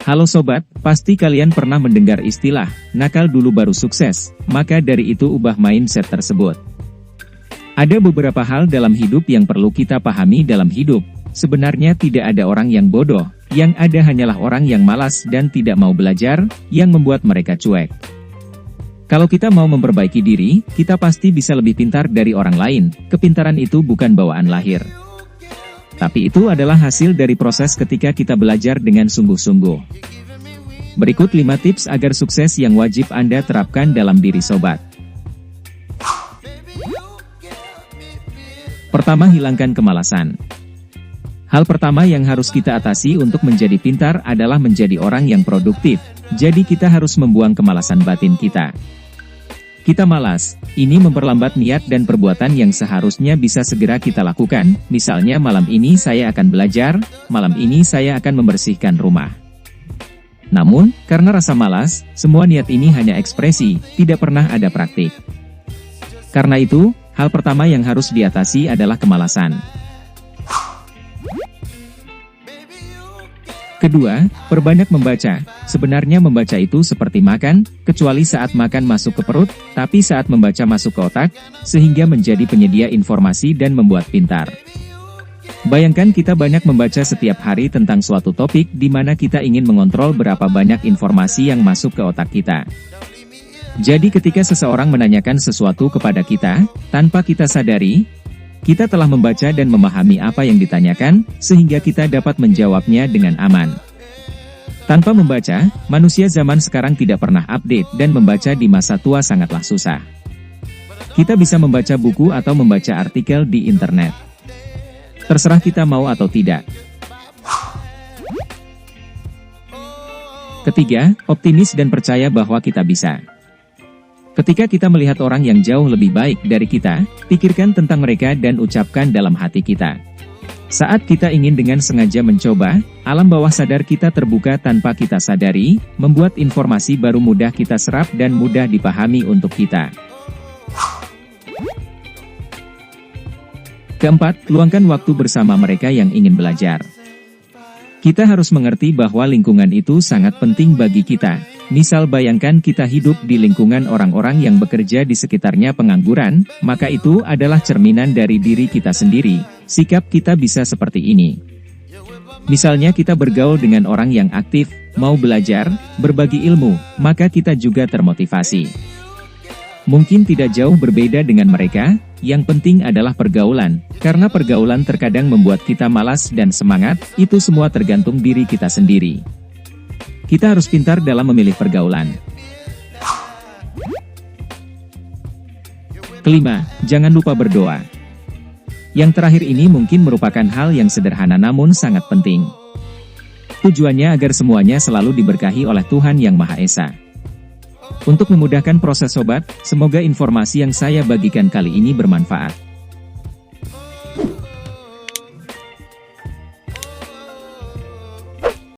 Halo sobat, pasti kalian pernah mendengar istilah, nakal dulu baru sukses, maka dari itu ubah mindset tersebut. Ada beberapa hal dalam hidup yang perlu kita pahami dalam hidup. Sebenarnya tidak ada orang yang bodoh, yang ada hanyalah orang yang malas dan tidak mau belajar, yang membuat mereka cuek. Kalau kita mau memperbaiki diri, kita pasti bisa lebih pintar dari orang lain. Kepintaran itu bukan bawaan lahir, tapi itu adalah hasil dari proses ketika kita belajar dengan sungguh-sungguh. Berikut 5 tips agar sukses yang wajib Anda terapkan dalam diri sobat. Pertama, hilangkan kemalasan. Hal pertama yang harus kita atasi untuk menjadi pintar adalah menjadi orang yang produktif. Jadi kita harus membuang kemalasan batin kita. Kita malas, ini memperlambat niat dan perbuatan yang seharusnya bisa segera kita lakukan. Misalnya malam ini saya akan belajar, malam ini saya akan membersihkan rumah. Namun, karena rasa malas, semua niat ini hanya ekspresi, tidak pernah ada praktik. Karena itu, hal pertama yang harus diatasi adalah kemalasan. Kedua, perbanyak membaca. Sebenarnya membaca itu seperti makan, kecuali saat makan masuk ke perut, tapi saat membaca masuk ke otak, sehingga menjadi penyedia informasi dan membuat pintar. Bayangkan kita banyak membaca setiap hari tentang suatu topik di mana kita ingin mengontrol berapa banyak informasi yang masuk ke otak kita. Jadi ketika seseorang menanyakan sesuatu kepada kita, tanpa kita sadari, kita telah membaca dan memahami apa yang ditanyakan, sehingga kita dapat menjawabnya dengan aman. Tanpa membaca, manusia zaman sekarang tidak pernah update dan membaca di masa tua sangatlah susah. Kita bisa membaca buku atau membaca artikel di internet. Terserah kita mau atau tidak. Ketiga, optimis dan percaya bahwa kita bisa. Ketika kita melihat orang yang jauh lebih baik dari kita, pikirkan tentang mereka dan ucapkan dalam hati kita. Saat kita ingin dengan sengaja mencoba, alam bawah sadar kita terbuka tanpa kita sadari, membuat informasi baru mudah kita serap dan mudah dipahami untuk kita. Keempat, luangkan waktu bersama mereka yang ingin belajar. Kita harus mengerti bahwa lingkungan itu sangat penting bagi kita. Misal bayangkan kita hidup di lingkungan orang-orang yang bekerja di sekitarnya pengangguran, maka itu adalah cerminan dari diri kita sendiri. Sikap kita bisa seperti ini. Misalnya kita bergaul dengan orang yang aktif, mau belajar, berbagi ilmu, maka kita juga termotivasi. Mungkin tidak jauh berbeda dengan mereka, yang penting adalah pergaulan. Karena pergaulan terkadang membuat kita malas dan semangat, itu semua tergantung diri kita sendiri. Kita harus pintar dalam memilih pergaulan. Kelima, jangan lupa berdoa. Yang terakhir ini mungkin merupakan hal yang sederhana namun sangat penting. Tujuannya agar semuanya selalu diberkahi oleh Tuhan Yang Maha Esa. Untuk memudahkan proses sobat, semoga informasi yang saya bagikan kali ini bermanfaat.